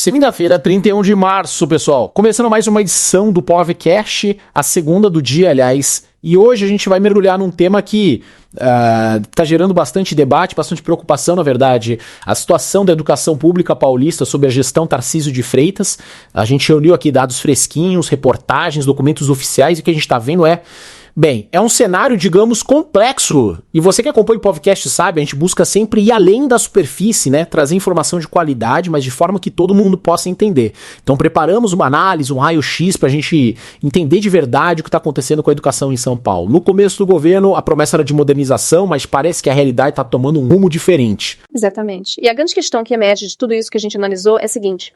Segunda-feira, 31 de março, pessoal. Começando mais uma edição do PovCast, a segunda do dia, aliás. E hoje a gente vai mergulhar num tema que tá gerando bastante debate, bastante preocupação, na verdade. A situação da educação pública paulista sob a gestão Tarcísio de Freitas. A gente reuniu aqui dados fresquinhos, reportagens, documentos oficiais, e o que a gente tá vendo Bem, é um cenário, digamos, complexo. E você que acompanha o podcast sabe, a gente busca sempre ir além da superfície, né? Trazer informação de qualidade, mas de forma que todo mundo possa entender. Então preparamos uma análise, um raio-x pra gente entender de verdade o que está acontecendo com a educação em São Paulo. No começo do governo, a promessa era de modernização, mas parece que a realidade está tomando um rumo diferente. Exatamente. E a grande questão que emerge de tudo isso que a gente analisou é a seguinte.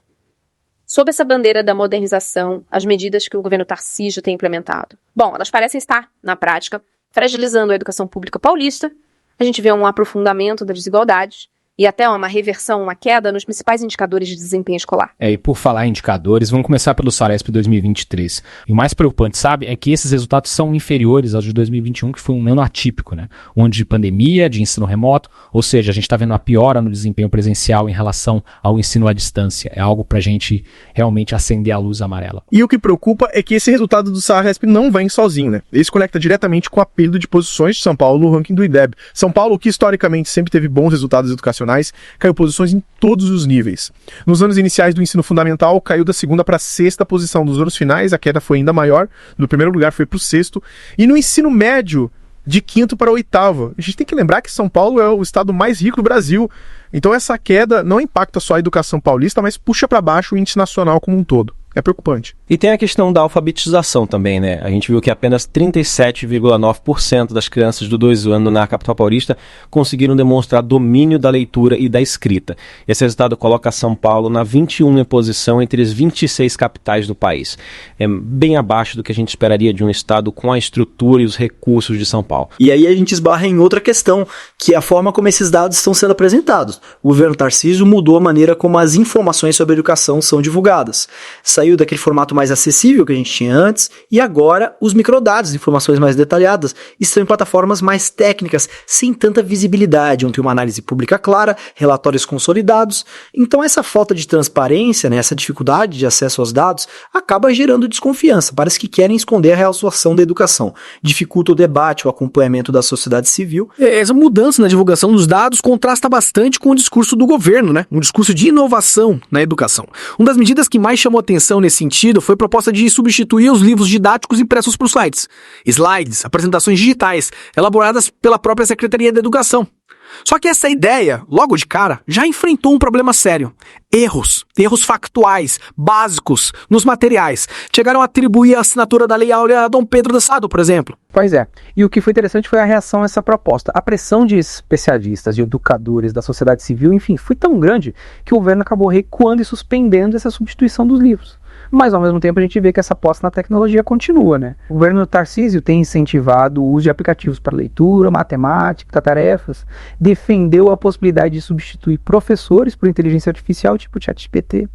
Sob essa bandeira da modernização, as medidas que o governo Tarcísio tem implementado. Bom, elas parecem estar, na prática, fragilizando a educação pública paulista. A gente vê um aprofundamento das desigualdades e até uma reversão, uma queda nos principais indicadores de desempenho escolar. E por falar em indicadores, vamos começar pelo Saresp 2023. E o mais preocupante, sabe, é que esses resultados são inferiores aos de 2021, que foi um ano atípico, né? Um ano de pandemia, de ensino remoto, ou seja, a gente está vendo uma piora no desempenho presencial em relação ao ensino à distância. É algo pra gente realmente acender a luz amarela. E o que preocupa é que esse resultado do Saresp não vem sozinho, né? Ele se conecta diretamente com a perda de posições de São Paulo no ranking do IDEB. São Paulo, que historicamente sempre teve bons resultados educacionais, caiu posições em todos os níveis. Nos anos iniciais do ensino fundamental, caiu da segunda para a sexta posição. Nos anos finais, a queda foi ainda maior. Do primeiro lugar foi para o sexto. E no ensino médio, de quinto para oitavo. A gente tem que lembrar que São Paulo é o estado mais rico do Brasil. Então essa queda não impacta só a educação paulista, mas puxa para baixo o índice nacional como um todo. É preocupante. E tem a questão da alfabetização também, né? A gente viu que apenas 37,9% das crianças do 2 anos na capital paulista conseguiram demonstrar domínio da leitura e da escrita. Esse resultado coloca São Paulo na 21ª posição entre as 26 capitais do país. É bem abaixo do que a gente esperaria de um estado com a estrutura e os recursos de São Paulo. E aí a gente esbarra em outra questão, que é a forma como esses dados estão sendo apresentados. O governo Tarcísio mudou a maneira como as informações sobre a educação são divulgadas. Saiu daquele formato mais acessível que a gente tinha antes, e agora os microdados, informações mais detalhadas, estão em plataformas mais técnicas, sem tanta visibilidade, onde tem uma análise pública clara, relatórios consolidados. Então essa falta de transparência, né, essa dificuldade de acesso aos dados, acaba gerando desconfiança. Parece que querem esconder a real situação da educação. Dificulta o debate, o acompanhamento da sociedade civil. Essa mudança na divulgação dos dados contrasta bastante com o discurso do governo, né? Um discurso de inovação na educação. Uma das medidas que mais chamou atenção nesse sentido foi a proposta de substituir os livros didáticos impressos por slides, apresentações digitais, elaboradas pela própria Secretaria da Educação. Só que essa ideia, logo de cara, já enfrentou um problema sério. Erros factuais, básicos, nos materiais. Chegaram a atribuir a assinatura da Lei Áurea a Dom Pedro II, por exemplo. Pois é. E o que foi interessante foi a reação a essa proposta. A pressão de especialistas, de educadores, da sociedade civil, enfim, foi tão grande que o governo acabou recuando e suspendendo essa substituição dos livros. Mas, ao mesmo tempo, a gente vê que essa aposta na tecnologia continua, né? O governo Tarcísio tem incentivado o uso de aplicativos para leitura, matemática, tarefas, defendeu a possibilidade de substituir professores por inteligência artificial, tipo o ChatGPT,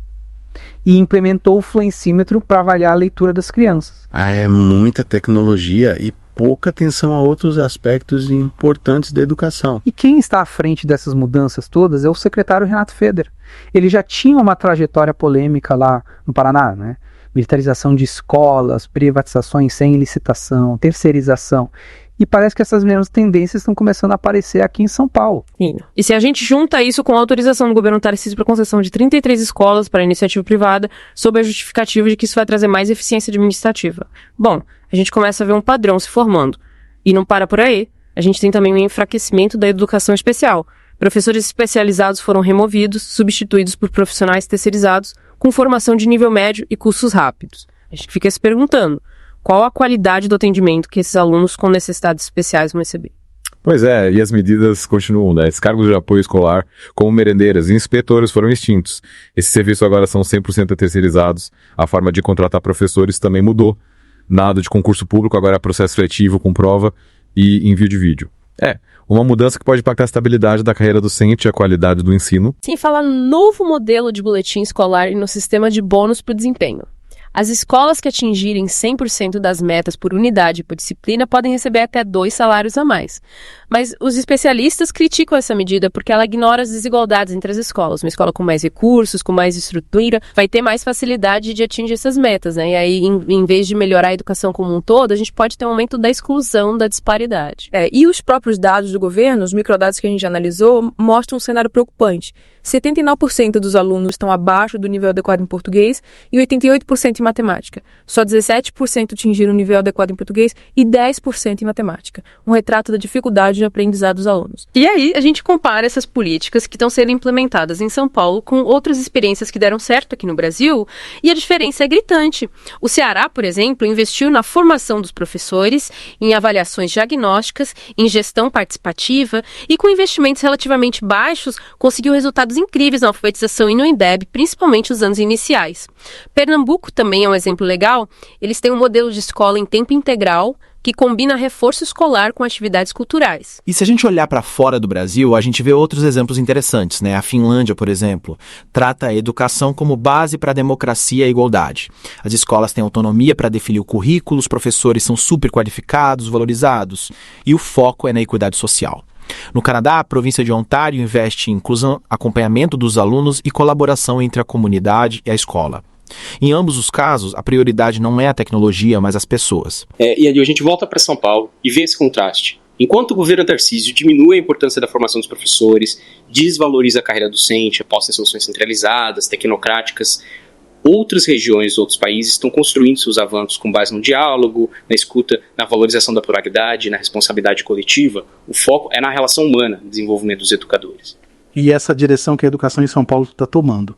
e implementou o fluencímetro para avaliar a leitura das crianças. É muita tecnologia e pouca atenção a outros aspectos importantes da educação. E quem está à frente dessas mudanças todas é o secretário Renato Feder. Ele já tinha uma trajetória polêmica lá no Paraná, né? Militarização de escolas, privatizações sem licitação, terceirização. E parece que essas mesmas tendências estão começando a aparecer aqui em São Paulo. E se a gente junta isso com a autorização do governo Tarcísio para concessão de 33 escolas para iniciativa privada, sob a justificativa de que isso vai trazer mais eficiência administrativa. Bom, a gente começa a ver um padrão se formando. E não para por aí. A gente tem também um enfraquecimento da educação especial. Professores especializados foram removidos, substituídos por profissionais terceirizados, com formação de nível médio e cursos rápidos. A gente fica se perguntando, qual a qualidade do atendimento que esses alunos com necessidades especiais vão receber? Pois é, e as medidas continuam, né? Esses cargos de apoio escolar, como merendeiras e inspetores, foram extintos. Esses serviços agora são 100% terceirizados. A forma de contratar professores também mudou. Nada de concurso público, agora é processo seletivo com prova e envio de vídeo. Uma mudança que pode impactar a estabilidade da carreira docente e a qualidade do ensino. Sem falar no novo modelo de boletim escolar e no sistema de bônus por desempenho. As escolas que atingirem 100% das metas por unidade e por disciplina podem receber até 2 salários a mais. Mas os especialistas criticam essa medida porque ela ignora as desigualdades entre as escolas. Uma escola com mais recursos, com mais estrutura, vai ter mais facilidade de atingir essas metas, né? E aí, em vez de melhorar a educação como um todo, a gente pode ter um aumento da exclusão, da disparidade. E os próprios dados do governo, os microdados que a gente analisou, mostram um cenário preocupante. 79% dos alunos estão abaixo do nível adequado em português e 88% em matemática. Só 17% atingiram o nível adequado em português e 10% em matemática. Um retrato da dificuldade de aprendizado dos alunos. E aí, a gente compara essas políticas que estão sendo implementadas em São Paulo com outras experiências que deram certo aqui no Brasil, e a diferença é gritante. O Ceará, por exemplo, investiu na formação dos professores, em avaliações diagnósticas, em gestão participativa e, com investimentos relativamente baixos, conseguiu resultados incríveis na alfabetização e no INDEB, principalmente os anos iniciais. Pernambuco também é um exemplo legal. Eles têm um modelo de escola em tempo integral que combina reforço escolar com atividades culturais. E se a gente olhar para fora do Brasil, a gente vê outros exemplos interessantes, né? A Finlândia, por exemplo, trata a educação como base para a democracia e a igualdade. As escolas têm autonomia para definir o currículo, os professores são super qualificados, valorizados, e o foco é na equidade social. No Canadá, a província de Ontário investe em inclusão, acompanhamento dos alunos e colaboração entre a comunidade e a escola. Em ambos os casos, a prioridade não é a tecnologia, mas as pessoas. E aí a gente volta para São Paulo e vê esse contraste. Enquanto o governo Tarcísio diminui a importância da formação dos professores, desvaloriza a carreira docente, aposta em soluções centralizadas, tecnocráticas, outras regiões, outros países estão construindo seus avanços com base no diálogo, na escuta, na valorização da pluralidade, na responsabilidade coletiva. O foco é na relação humana, no desenvolvimento dos educadores. E essa direção que a educação em São Paulo está tomando.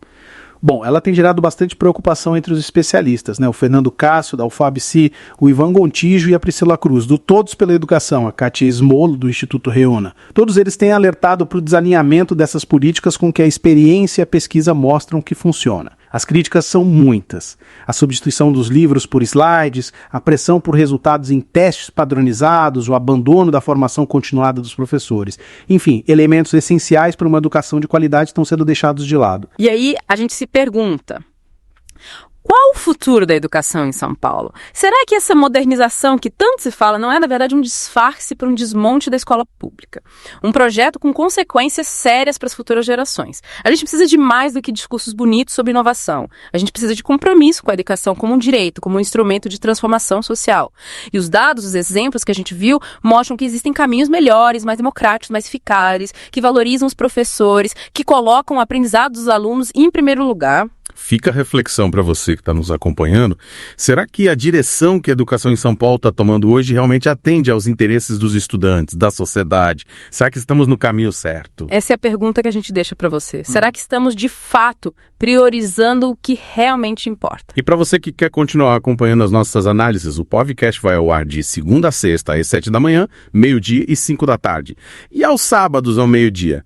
Bom, ela tem gerado bastante preocupação entre os especialistas, né? O Fernando Cássio, da UFABC, o Ivan Gontijo e a Priscila Cruz, do Todos pela Educação, a Kátia Smolo, do Instituto Reúna. Todos eles têm alertado para o desalinhamento dessas políticas com que a experiência e a pesquisa mostram que funciona. As críticas são muitas. A substituição dos livros por slides, a pressão por resultados em testes padronizados, o abandono da formação continuada dos professores. Enfim, elementos essenciais para uma educação de qualidade estão sendo deixados de lado. E aí a gente se pergunta: qual o futuro da educação em São Paulo? Será que essa modernização que tanto se fala não é, na verdade, um disfarce para um desmonte da escola pública? Um projeto com consequências sérias para as futuras gerações. A gente precisa de mais do que discursos bonitos sobre inovação. A gente precisa de compromisso com a educação como um direito, como um instrumento de transformação social. E os dados, os exemplos que a gente viu, mostram que existem caminhos melhores, mais democráticos, mais eficazes, que valorizam os professores, que colocam o aprendizado dos alunos em primeiro lugar. Fica a reflexão para você que está nos acompanhando. Será que a direção que a educação em São Paulo está tomando hoje realmente atende aos interesses dos estudantes, da sociedade? Será que estamos no caminho certo? Essa é a pergunta que a gente deixa para você. Será que estamos, de fato, priorizando o que realmente importa? E para você que quer continuar acompanhando as nossas análises, o podcast vai ao ar de segunda a sexta, às 7 da manhã, meio-dia e 5 da tarde. E aos sábados, ao meio-dia.